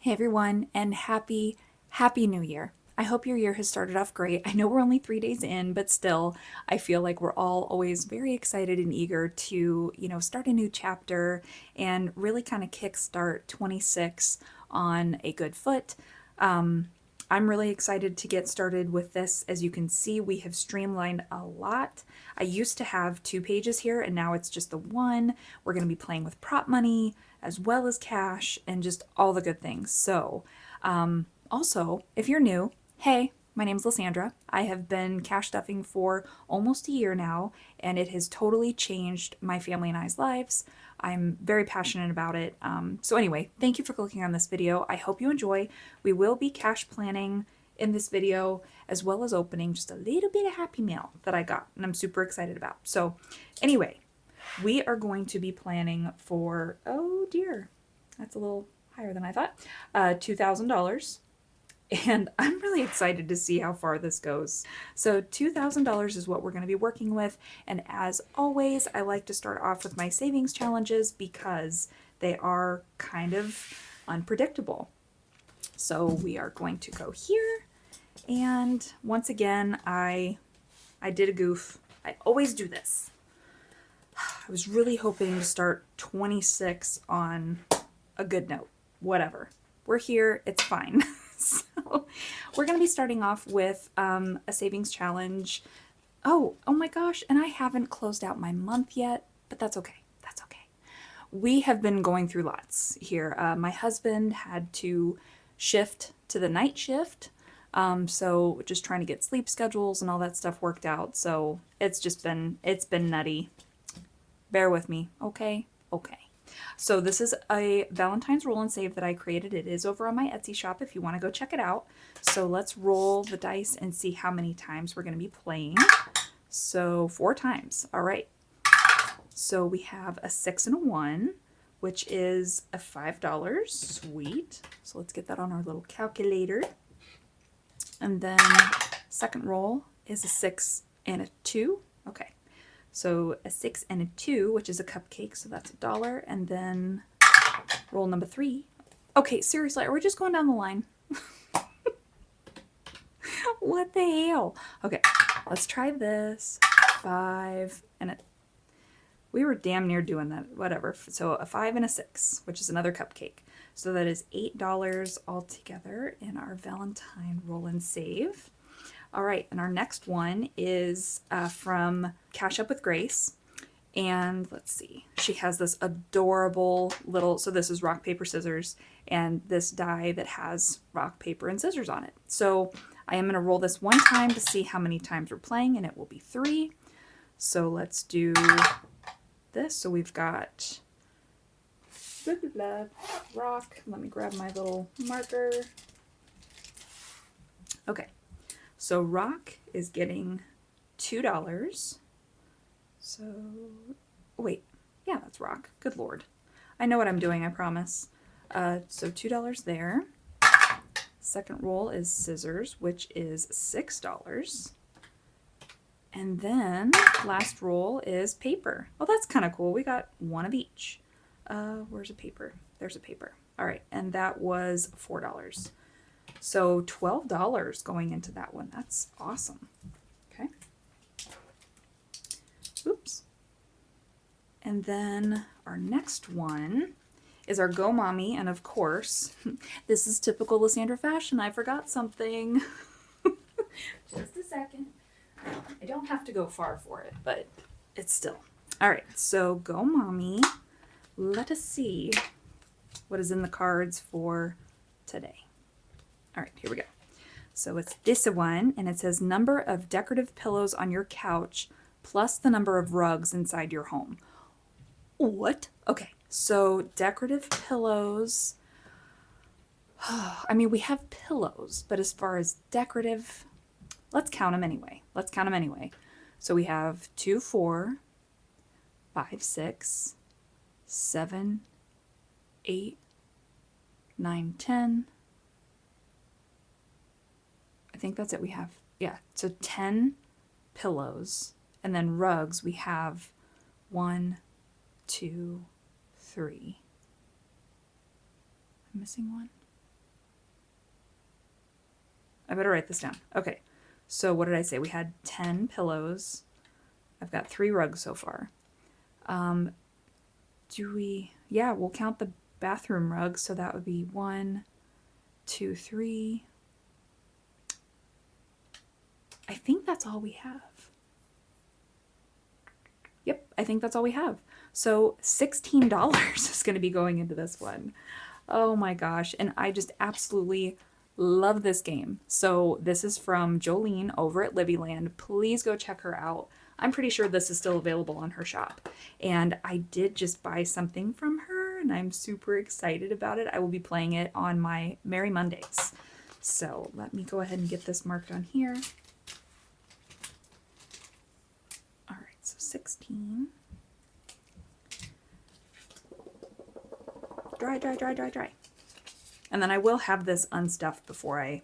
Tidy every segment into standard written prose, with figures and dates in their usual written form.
Hey everyone, and happy New Year. I hope your year has started off great. I know we're only 3 days in, but still, I feel like we're all always very excited and eager to, start a new chapter and really kind of kickstart 26 on a good foot. I'm really excited to get started with this. As you can see, we have streamlined a lot. I used to have 2 pages here, and now it's just the one. We're going to be playing with prop money as well as cash and just all the good things. So, also, if you're new, hey, my name's Lasandra. I have been cash stuffing for almost a year now, and it has totally changed my family and I's lives. I'm very passionate about it. So anyway, thank you for clicking on this video. I hope you enjoy. We will be cash planning in this video, as well as opening just a little bit of Happy Mail that I got, and I'm super excited about. So anyway, we are going to be planning for, oh dear, that's a little higher than I thought, $2,000. And I'm really excited to see how far this goes. So $2,000 is what we're going to be working with. And as always, I like to start off with my savings challenges because they are kind of unpredictable. So we are going to go here. And once again, I did a goof. I always do this. I was really hoping to start 26 on a good note. Whatever. We're here. It's fine. So we're going to be starting off with a savings challenge. Oh my gosh. And I haven't closed out my month yet, but that's okay. That's okay. We have been going through lots here. My husband had to shift to the night shift. So just trying to get sleep schedules and all that stuff worked out. So it's been nutty. Bear with me. Okay. So this is a Valentine's roll and save that I created. It is over on my Etsy shop if you want to go check it out. So let's roll the dice and see how many times we're going to be playing. So 4 times. All right. So we have a 6 and a 1, which is a $5. Sweet. So let's get that on our little calculator. And then second roll is a 6 and a 2. Okay. So a 6 and a 2, which is a cupcake, so that's $1. And then roll number 3. Okay, seriously, are we just going down the line? What the hell? Okay, let's try this. 5 and a... We were damn near doing that, whatever. So a 5 and a 6, which is another cupcake. So that is $8 altogether in our Valentine roll and save. All right, and our next one is from Cash Up with Grace. And let's see, she has this adorable little, so this is rock, paper, scissors, and this die that has rock, paper, and scissors on it. So I am going to roll this one time to see how many times we're playing, and it will be 3. So let's do this. So we've got blah, blah, blah, rock. Let me grab my little marker. Okay. So rock is getting $2. So, wait, yeah, that's rock. Good Lord. I know what I'm doing, I promise. So $2 there. Second roll is scissors, which is $6. And then last roll is paper. Oh, that's kind of cool. We got one of each. Where's a paper? There's a paper. All right, and that was $4. So $12 going into that one. That's awesome. Okay. Oops. And then our next one is our Go Mommy. And of course, this is typical Lasandra fashion. I forgot something. Just a second. I don't have to go far for it, but it's still. All right. So Go Mommy. Let us see what is in the cards for today. All right, here we go. So it's this one, and it says number of decorative pillows on your couch plus the number of rugs inside your home. What? Okay, so decorative pillows. I mean, we have pillows, but as far as decorative, let's count them anyway. So we have 2, 4, 5, 6, 7, 8, 9, 10. I think that's it. We have, yeah, so 10 pillows, and then rugs we have 1, 2, 3. I'm missing one. I better write this down. Okay. So what did I say? We had 10 pillows. I've got 3 rugs so far. Yeah, we'll count the bathroom rugs. So that would be 1, 2, 3. I think that's all we have. Yep, I think that's all we have. So $16 is going to be going into this one. Oh my gosh. And I just absolutely love this game. So this is from Jolene over at Libbyland. Please go check her out. I'm pretty sure this is still available on her shop. And I did just buy something from her and I'm super excited about it. I will be playing it on my Merry Mondays. So let me go ahead and get this marked on here. All right, so 16. Dry, dry, dry, dry, dry. And then I will have this unstuffed before I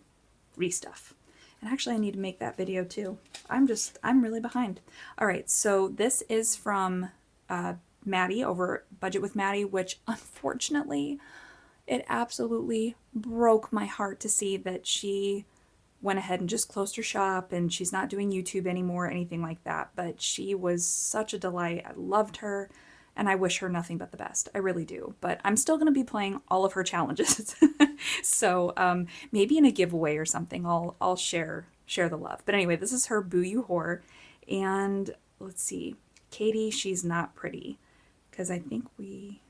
restuff. And actually I need to make that video too. I'm really behind. All right, so this is from Maddie over Budget with Maddie, which unfortunately, it absolutely broke my heart to see that she went ahead and just closed her shop and she's not doing YouTube anymore or anything like that. But she was such a delight. I loved her. And I wish her nothing but the best. I really do. But I'm still going to be playing all of her challenges. So maybe in a giveaway or something, I'll share the love. But anyway, this is her Boo You Whore. And let's see. Katie, she's not pretty. Because I think we're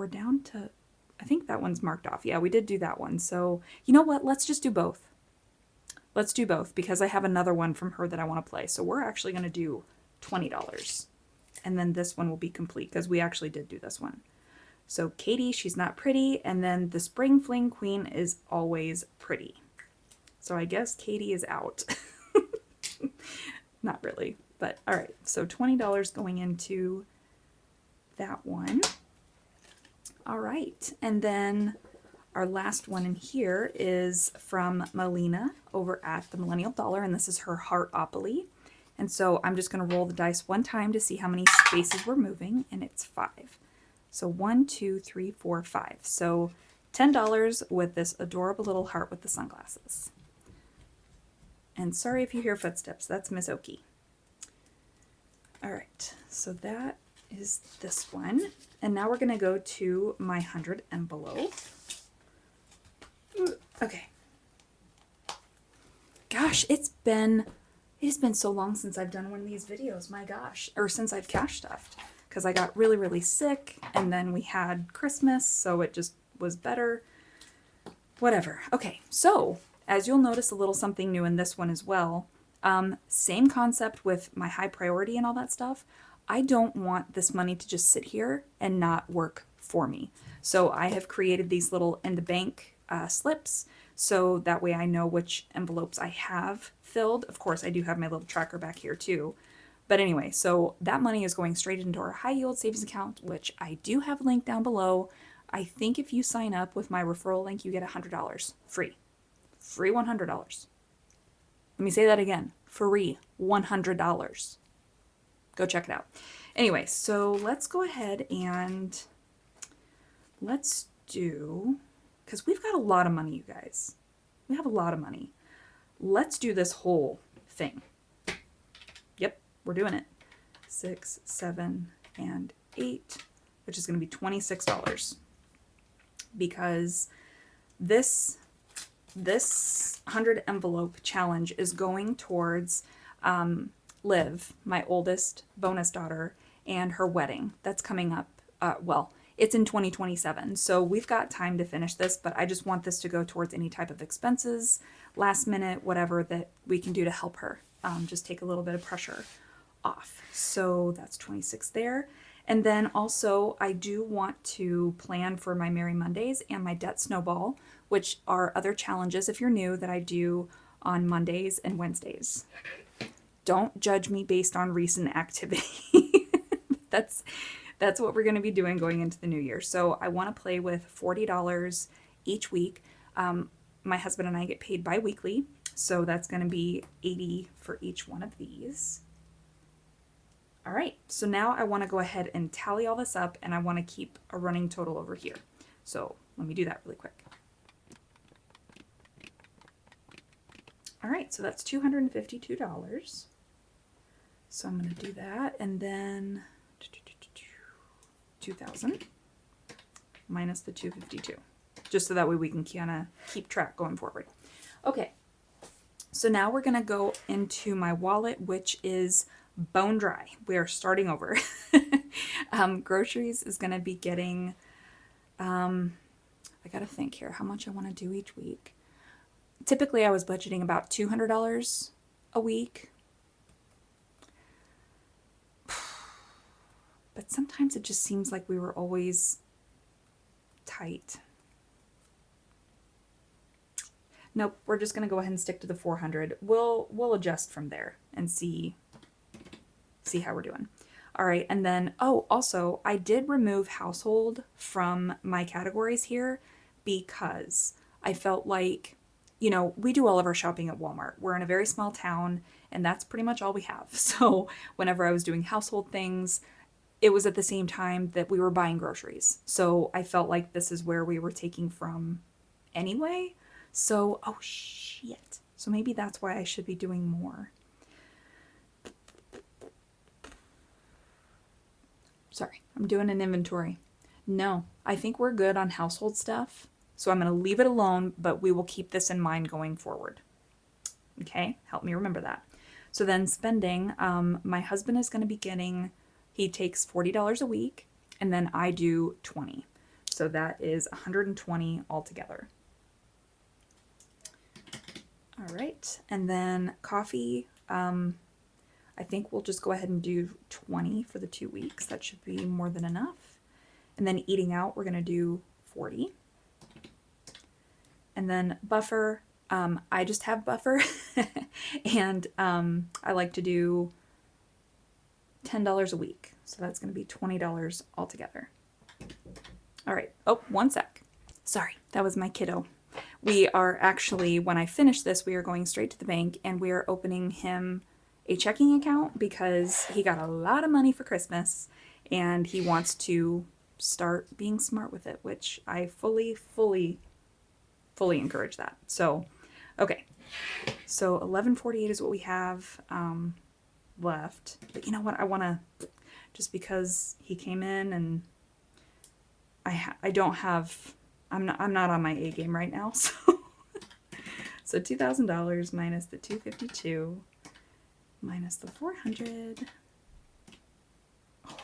down to, I think that one's marked off. Yeah, we did do that one. So you know what? Let's just do both. Let's do both because I have another one from her that I want to play. So we're actually going to do $20. And then this one will be complete because we actually did do this one. So Katie, she's not pretty. And then the Spring Fling Queen is always pretty. So I guess Katie is out. Not really, but all right. So $20 going into that one. All right. And then our last one in here is from Melina over at the Millennial Dollar. And this is her Heartopoly. And so I'm just going to roll the dice one time to see how many spaces we're moving, and it's 5. So 1, 2, 3, 4, 5. So $10 with this adorable little heart with the sunglasses. And sorry if you hear footsteps, that's Miss Oki. All right, so that is this one. And now we're going to go to my 100 envelope. Okay. Gosh, it's been so long since I've done one of these videos, my gosh, or since I've cash stuffed, because I got really, really sick, and then we had Christmas, so it just was better. Whatever. Okay, so as you'll notice a little something new in this one as well, same concept with my high priority and all that stuff. I don't want this money to just sit here and not work for me. So I have created these little in the bank slips, so that way I know which envelopes I have filled. Of course, I do have my little tracker back here too. But anyway, so that money is going straight into our high yield savings account, which I do have a link down below. I think if you sign up with my referral link, you get $100 free. Free $100. Let me say that again. Free $100. Go check it out. Anyway, so let's go ahead and let's do, because we've got a lot of money, you guys. We have a lot of money. Let's do this whole thing. Yep, we're doing it. 6, 7, and 8, which is going to be $26. Because this 100 envelope challenge is going towards Liv, my oldest bonus daughter, and her wedding. That's coming up, well, it's in 2027, so we've got time to finish this, but I just want this to go towards any type of expenses, last minute, whatever that we can do to help her. Just take a little bit of pressure off. So that's 26 there. And then also I do want to plan for my Merry Mondays and my Debt Snowball, which are other challenges, if you're new, that I do on Mondays and Wednesdays. Don't judge me based on recent activity. That's what we're going to be doing going into the new year. So I want to play with $40 each week. My husband and I get paid bi-weekly, so that's going to be $80 for each one of these. All right, so now I want to go ahead and tally all this up, and I want to keep a running total over here. So let me do that really quick. All right, so that's $252. So I'm going to do that, and then 2,000 minus the 252, just so that way we can kind of keep track going forward. Okay, so now we're going to go into my wallet, which is bone dry. We are starting over. Groceries is going to be getting, I got to think here how much I want to do each week. Typically, I was budgeting about $200 a week. But sometimes it just seems like we were always tight. Nope, we're just going to go ahead and stick to the 400. We'll adjust from there and see how we're doing. All right, and then, oh, also, I did remove household from my categories here because I felt like, you know, we do all of our shopping at Walmart. We're in a very small town, and that's pretty much all we have. So whenever I was doing household things, it was at the same time that we were buying groceries. So I felt like this is where we were taking from anyway. So, oh shit. So maybe that's why I should be doing more. Sorry, I'm doing an inventory. No, I think we're good on household stuff. So I'm going to leave it alone, but we will keep this in mind going forward. Okay, help me remember that. So then spending, my husband is going to be getting, he takes $40 a week, and then I do 20. So that is 120 altogether. All right, and then coffee, I think we'll just go ahead and do 20 for the 2 weeks. That should be more than enough. And then eating out, we're going to do 40. And then buffer, I just have buffer. And I like to do $10 a week. So that's going to be $20 altogether. All right. Oh, one sec. Sorry, that was my kiddo. We are actually, when I finish this, we are going straight to the bank and we are opening him a checking account because he got a lot of money for Christmas and he wants to start being smart with it, which I fully encourage that. So, okay. So 1148 is what we have left. But you know what? I want to, just because he came in and I don't have, I'm not on my A game right now. So $2,000 minus the 252 minus the 400. Oh,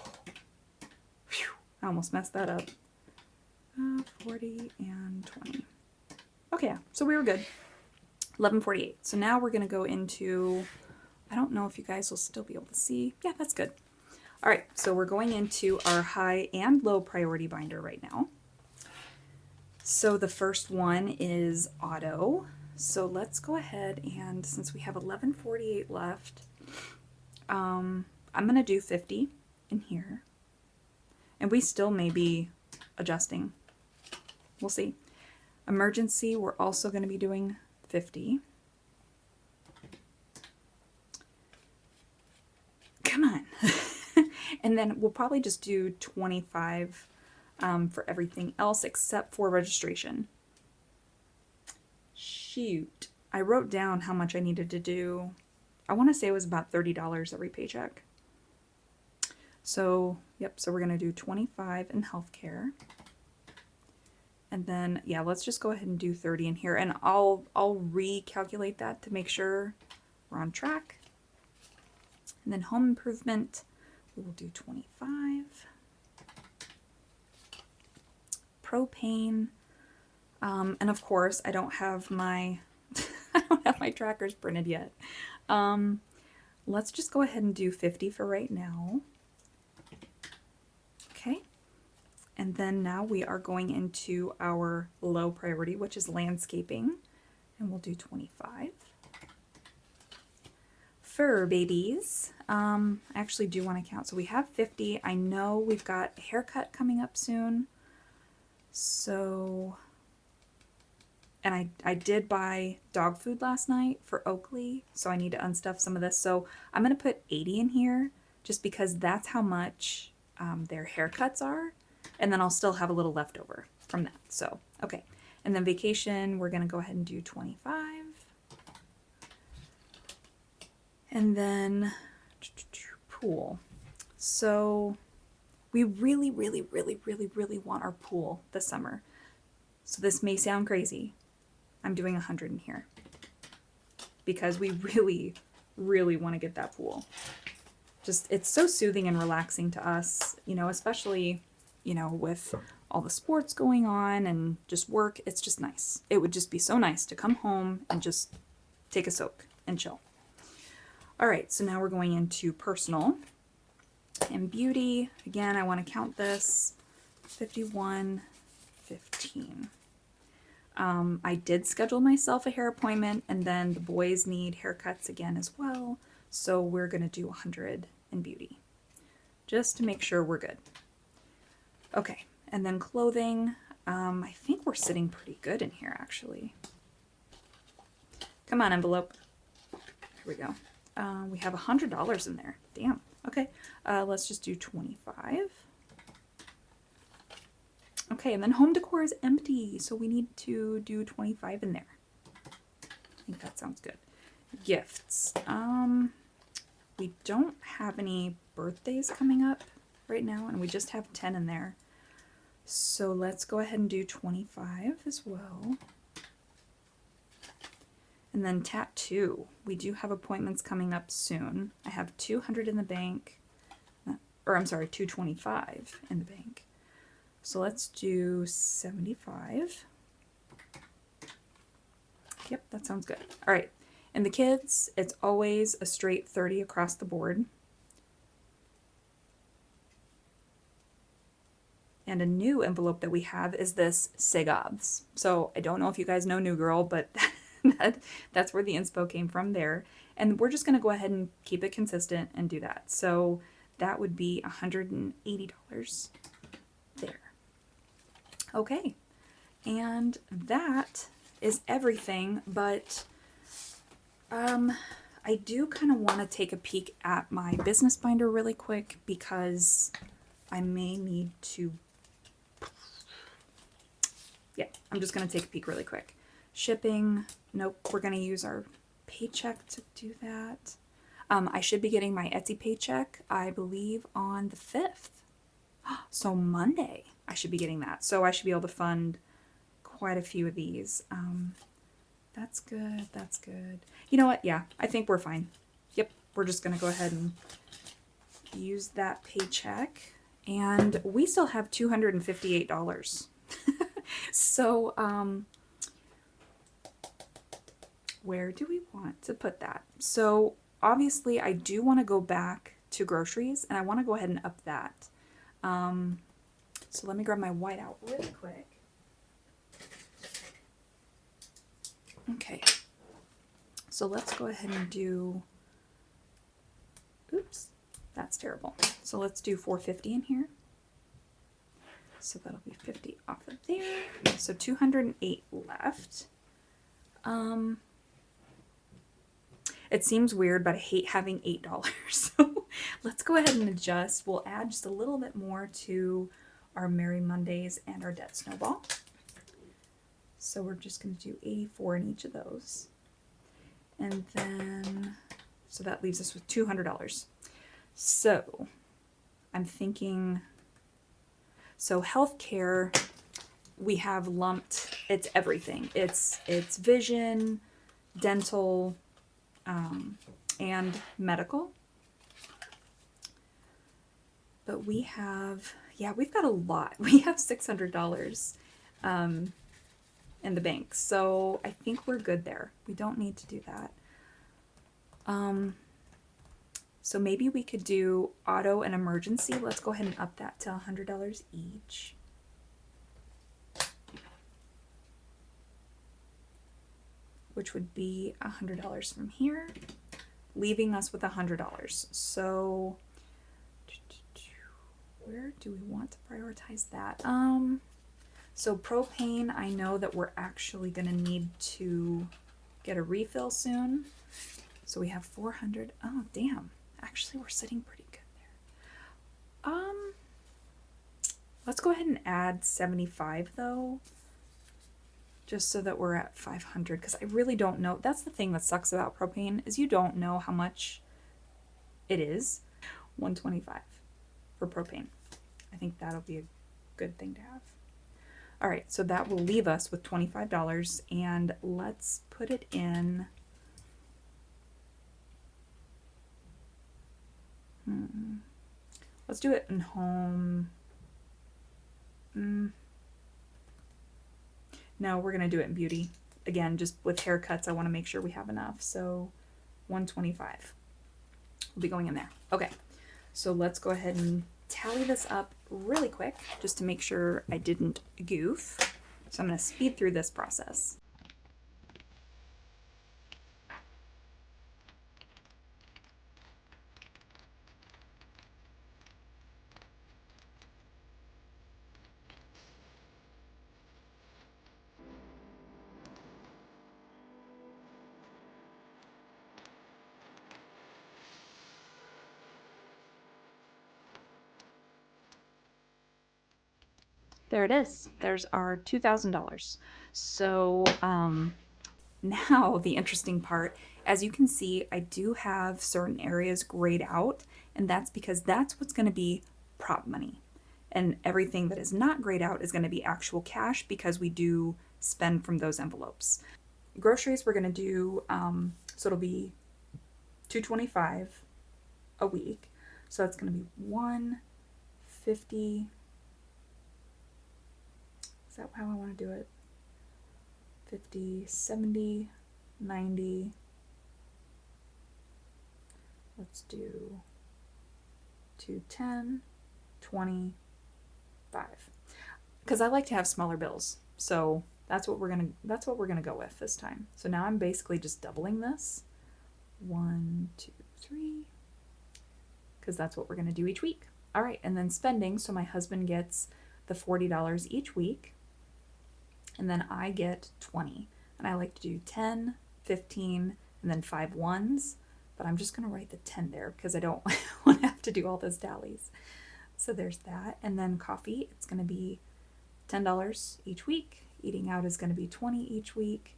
whew, I almost messed that up. 40 and 20. Okay, so we were good. 1148. So now we're going to go into, I don't know if you guys will still be able to see. Yeah, that's good. All right, so we're going into our high and low priority binder right now. So the first one is auto. So let's go ahead and, since we have 1148 left, I'm going to do 50 in here. And we still may be adjusting. We'll see. Emergency, we're also going to be doing 50. Come on. And then we'll probably just do 25 for everything else except for registration. Shoot. I wrote down how much I needed to do. I want to say it was about $30 every paycheck. So, yep, so we're going to do 25 in healthcare. And then, yeah, let's just go ahead and do 30 in here. And I'll recalculate that to make sure we're on track. And then home improvement, we will do 25. Propane. And of course, I don't have my trackers printed yet. Let's just go ahead and do 50 for right now. Okay. And then now we are going into our low priority, which is landscaping. And we'll do 25. Fur babies. I actually do want to count. So we have 50. I know we've got a haircut coming up soon. So, and I did buy dog food last night for Oakley. So I need to unstuff some of this. So I'm going to put 80 in here just because that's how much their haircuts are. And then I'll still have a little left over from that. So, okay. And then vacation, we're going to go ahead and do 25. And then pool. So we really, really, really, really, really want our pool this summer. So this may sound crazy. I'm doing 100 in here because we really, really want to get that pool. Just, it's so soothing and relaxing to us, you know, especially, you know, with all the sports going on and just work. It's just nice. It would just be so nice to come home and just take a soak and chill. All right, so now we're going into personal and beauty. Again, I want to count this 51.15. I did schedule myself a hair appointment, and then the boys need haircuts again as well. So we're going to do 100 in beauty just to make sure we're good. Okay, and then clothing. I think we're sitting pretty good in here, actually. Come on, envelope. Here we go. We have $100 in there. Damn. Okay, let's just do 25. Okay, and then home decor is empty, so we need to do 25 in there. I think that sounds good. Gifts. We don't have any birthdays coming up right now, and we just have 10 in there. So let's go ahead and do 25 as well. And then tattoo. We do have appointments coming up soon. I have 200 in the bank, or I'm sorry, 225 in the bank. So let's do 75. Yep, that sounds good. All right, and the kids, it's always a straight 30 across the board. And a new envelope that we have is this Segobs. So I don't know if you guys know New Girl, but that's where the inspo came from there. And we're just going to go ahead and keep it consistent and do that. So that would be $180 there. Okay, and that is everything, but I do kind of want to take a peek at my business binder really quick because I may need to, yeah, I'm just going to take a peek really quick. Shipping, nope, we're going to use our paycheck to do that. I should be getting my Etsy paycheck, I believe, on the 5th. So Monday, I should be getting that. So I should be able to fund quite a few of these. That's good. That's good. You know what? Yeah, I think we're fine. Yep, we're just going to go ahead and use that paycheck. And we still have $258. So, where do we want to put that? So obviously I do want to go back to groceries, and I want to go ahead and up that. So let me grab my whiteout really quick. Okay, so let's go ahead and do, oops, that's terrible. So let's do 450 in here. So that'll be 50 off of there. So 208 left. It seems weird, but I hate having $8. So let's go ahead and adjust. We'll add just a little bit more to our Merry Mondays and our Debt Snowball. So we're just going to do 84 in each of those. And then, so that leaves us with $200. So I'm thinking, so healthcare, we have lumped, it's everything. It's vision, dental, and medical. But we have, yeah, we've got a lot. We have $600 in the bank. So I think we're good there. We don't need to do that. So maybe we could do auto and emergency. Let's go ahead and up that to $100 each. Which would be $100 from here, leaving us with $100. So where do we want to prioritize that? So propane, I know that we're actually going to need to get a refill soon. So we have 400. Oh, damn. Actually, we're sitting pretty good there. Let's go ahead and add 75 though, just so that we're at 500, because I really don't know. That's the thing that sucks about propane, is you don't know how much It is $1.25 for propane. I think that'll be a good thing to have. All right, so that will leave us with $25, and let's put it in. Let's do it in home. No, we're gonna do it in beauty. Again, just with haircuts, I want to make sure we have enough. So $125 will be going in there. Okay, so let's go ahead and tally this up really quick just to make sure I didn't goof. So I'm going to speed through this process. There it is. There's our $2,000. So now the interesting part, as you can see, I do have certain areas grayed out, and that's because that's what's going to be prop money. And everything that is not grayed out is going to be actual cash because we do spend from those envelopes. Groceries we're going to do, so it'll be $225 a week. So that's going to be $150. Is that how I want to do it? 50, 70, 90. Let's do 210, 25. Because I like to have smaller bills. So that's what we're gonna go with this time. So now I'm basically just doubling this. 1, 2, 3. Because that's what we're gonna do each week. All right, and then spending. So my husband gets the $40 each week. And then I get 20. And I like to do 10, 15, and then 5 ones. But I'm just going to write the 10 there because I don't want to have to do all those tallies. So there's that. And then coffee, it's going to be $10 each week. Eating out is going to be 20 each week.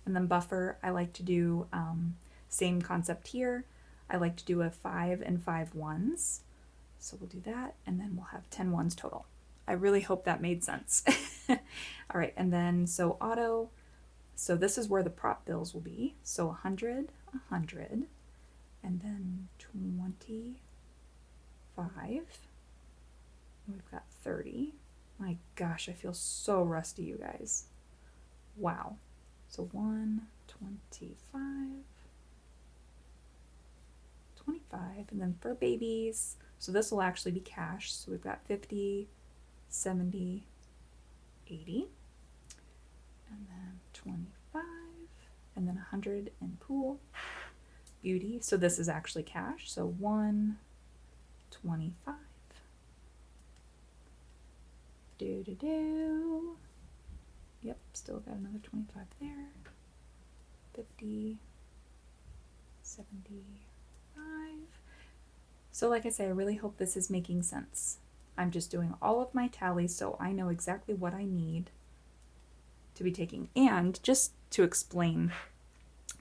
And then buffer, I like to do, same concept here. I like to do a 5 and 5 ones. So we'll do that. And then we'll have 10 ones total. I really hope that made sense. All right, and then so auto, so this is where the prop bills will be. So 100, 100, and then 25. And we've got 30. My gosh, I feel so rusty, you guys. Wow. So 125, 25, and then for babies, so this will actually be cash. So we've got 50, 70, 80, and then 25, and then 100 in pool. Beauty, so this is actually cash, so 125. Yep, still got another 25 there. 50, 75. So like I say, I really hope this is making sense. I'm just doing all of my tallies so I know exactly what I need to be taking. And just to explain,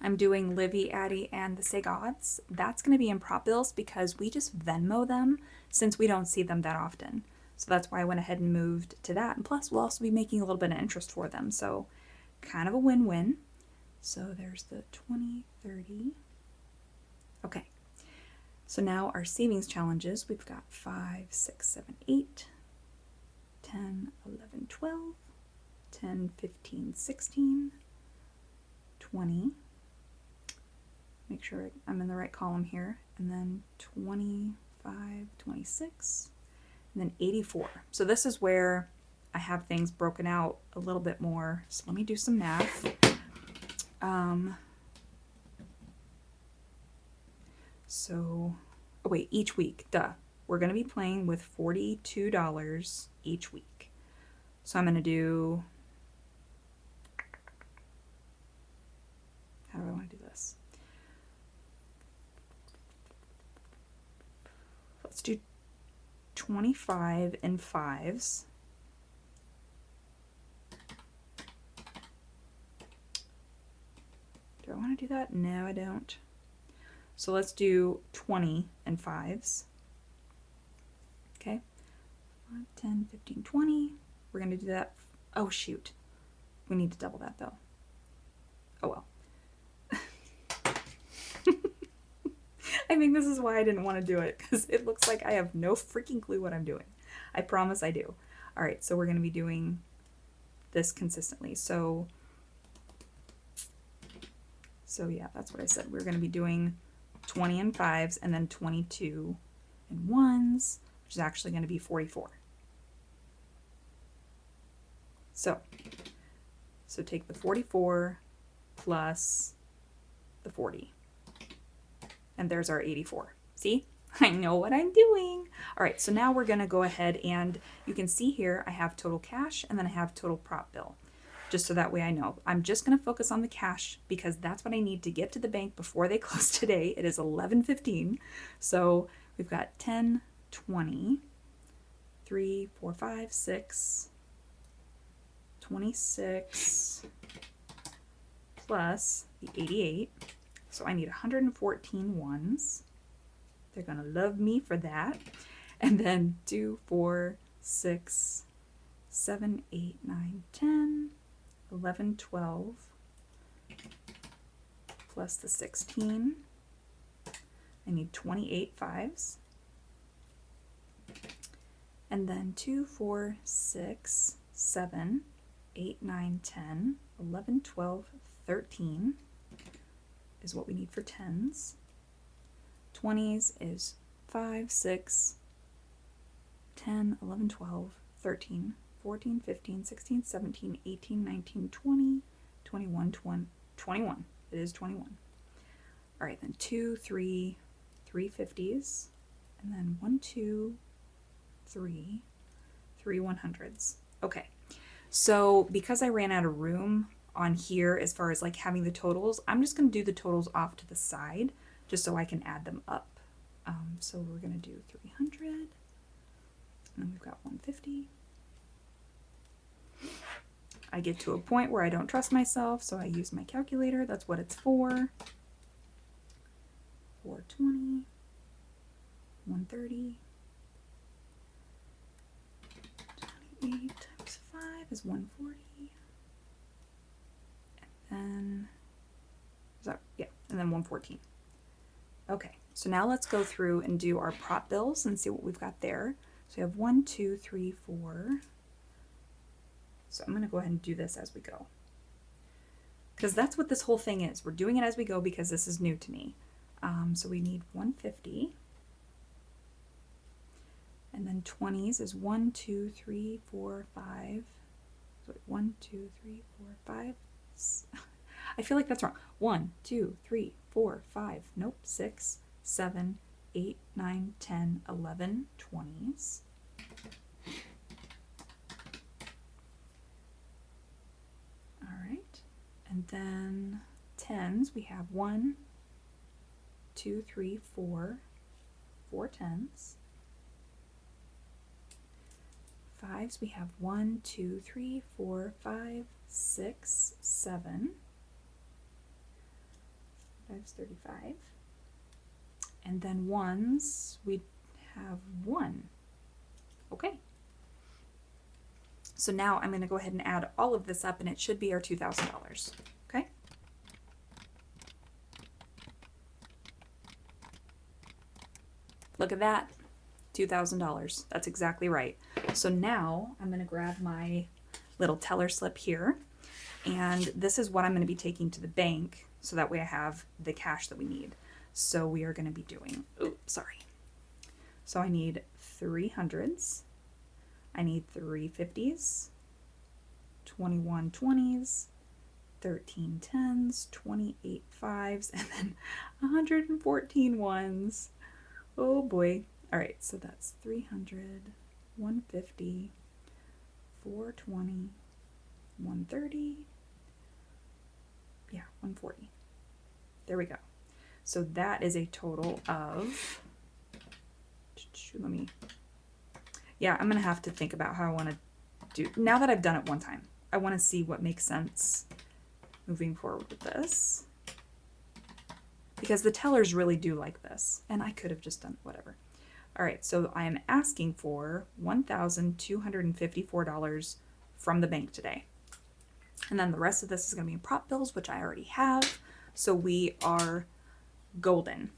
I'm doing Livy, Addie, and the Sagods. That's going to be in prop bills because we just Venmo them since we don't see them that often. So that's why I went ahead and moved to that. And plus, we'll also be making a little bit of interest for them. So kind of a win-win. So there's the 20, 30. Okay. So now our savings challenges, we've got 5, 6, 7, 8, 10, 11, 12, 10, 15, 16, 20. Make sure I'm in the right column here. And then 25, 26, and then 84. So this is where I have things broken out a little bit more. So let me do some math. Each week, we're going to be playing with $42 each week. So I'm going to do, how do I want to do this? Let's do 25 in 5s. Do I want to do that? No, I don't. So let's do 20 and 5s. Okay. 5, 10, 15, 20. We're going to do that. Oh, shoot. We need to double that, though. Oh, well. I think this is why I didn't want to do it, because it looks like I have no freaking clue what I'm doing. I promise I do. All right, so we're going to be doing this consistently. So yeah, that's what I said. We're going to be doing 20 and 5s and then 22 and 1s, which is actually going to be 44. So take the 44 plus the 40. And there's our 84. See? I know what I'm doing. All right, so now we're going to go ahead and you can see here I have total cash and then I have total prop bill. Just so that way I know. I'm just going to focus on the cash because that's what I need to get to the bank before they close today. It is 11:15. So we've got 10, 20, 3, 4, 5, 6, 26 plus the 88. So I need 114 ones. They're going to love me for that. And then 2, 4, 6, 7, 8, 9, 10, 11, 12, plus the 16. I need 28 5s. And then 2, 4, 6, 7, 8, 9, 10, 11, 12, 13 is what we need for 10s. 20s is 5, 6, 10, 11, 12, 13, 14, 15, 16, 17, 18, 19, 20, 21, 21. It is 21. All right, then 2, 3 50s, and then 1, 2, 3 100s. Okay, so because I ran out of room on here as far as like having the totals, I'm just going to do the totals off to the side just so I can add them up. So we're going to do 300, and then we've got 150. I get to a point where I don't trust myself, so I use my calculator. That's what it's for. 420, 130, 28 times 5 is 140. And then 114. Okay, so now let's go through and do our prop bills and see what we've got there. So we have 1, 2, 3, 4. So I'm going to go ahead and do this as we go, because that's what this whole thing is. We're doing it as we go because this is new to me. So we need 150. And then 20s is 1, 2, 3, 4, 5. So 1, 2, 3, 4, 5. I feel like that's wrong. 1, 2, 3, 4, 5. Nope. 6, 7, 8, 9, 10, 11, 20s. All right. And then 10s, we have 1, 2, 3, 4, 4 10s. 5s, we have 1, 2, 3, 4, 5, 6, 7. 5's 35. And then 1s, we have 1. Okay. So now I'm going to go ahead and add all of this up, and it should be our $2,000. Okay. Look at that. $2,000. That's exactly right. So now I'm going to grab my little teller slip here, and this is what I'm going to be taking to the bank, so that way I have the cash that we need. So we are going to be doing, so I need 300s, I need 3 50s, 21 20s, 13 10s, 28 5s, and then 114 1s. Oh boy. All right, so that's 300, 150, 420, 130, 140. There we go. So that is a total of, I'm gonna have to think about how I want to do, now that I've done it one time, I want to see what makes sense moving forward with this. because the tellers really do like this. And I could have just done whatever. All right, so I am asking for $1,254 from the bank today. And then the rest of this is going to be prop bills, which I already have. So we are golden.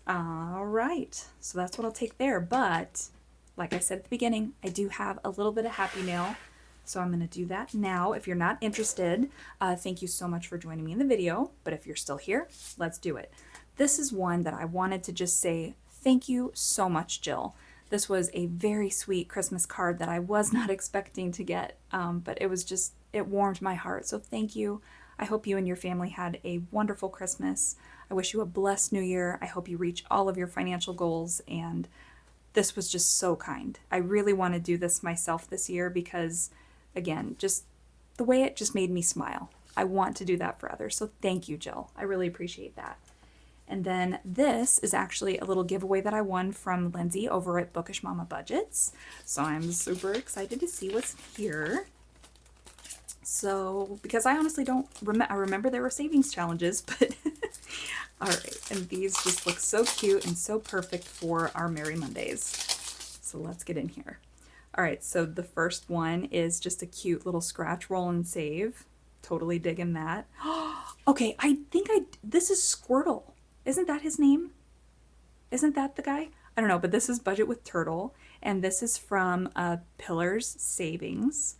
All right, so that's what I'll take there. But like I said at the beginning, I do have a little bit of happy mail. So I'm going to do that now. If you're not interested, thank you so much for joining me in the video. But if you're still here, let's do it. This is one that I wanted to just say thank you so much, Jill. This was a very sweet Christmas card that I was not expecting to get, but it was just, it warmed my heart. So thank you. I hope you and your family had a wonderful Christmas. I wish you a blessed new year. I hope you reach all of your financial goals, and this was just so kind. I really want to do this myself this year because, again, just the way it just made me smile. I want to do that for others. So thank you, Jill. I really appreciate that. And then this is actually a little giveaway that I won from Lindsay over at Bookish Mama Budgets. So I'm super excited to see what's here. So, because I honestly don't remember, I remember there were savings challenges, but all right. And these just look so cute and so perfect for our Merry Mondays. So let's get in here. All right. So the first one is just a cute little scratch, roll, and save. Totally digging that. Okay. This is Squirtle. Isn't that his name? Isn't that the guy? I don't know, but this is Budget with Turtle, and this is from Pillars Savings.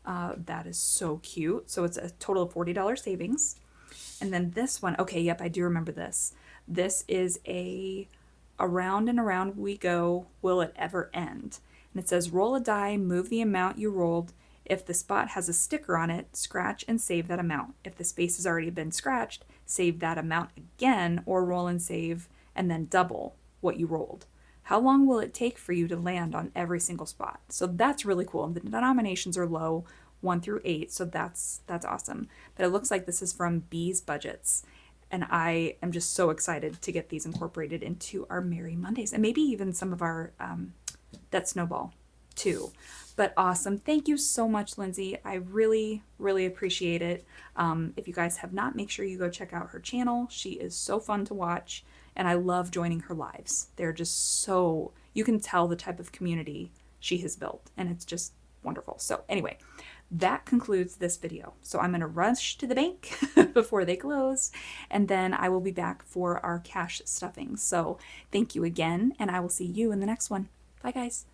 That is so cute. So it's a total of $40 savings. And then this one, okay, yep, I do remember this. This is a Around and Around We Go, Will It Ever End? And it says, roll a die, move the amount you rolled. If the spot has a sticker on it, scratch and save that amount. If the space has already been scratched, save that amount again, or roll and save and then double what you rolled. How long will it take for you to land on every single spot? So that's really cool. The denominations are low, 1 through 8, so that's awesome. But it looks like this is from Bee's Budgets, and I am just so excited to get these incorporated into our Merry Mondays, and maybe even some of our That Snowball too. But awesome. Thank you so much, Lindsay. I really, really appreciate it. If you guys have not, make sure you go check out her channel. She is so fun to watch, and I love joining her lives. They're just so, you can tell the type of community she has built, and it's just wonderful. So anyway, that concludes this video. So I'm going to rush to the bank before they close, and then I will be back for our cash stuffing. So thank you again, and I will see you in the next one. Bye, guys.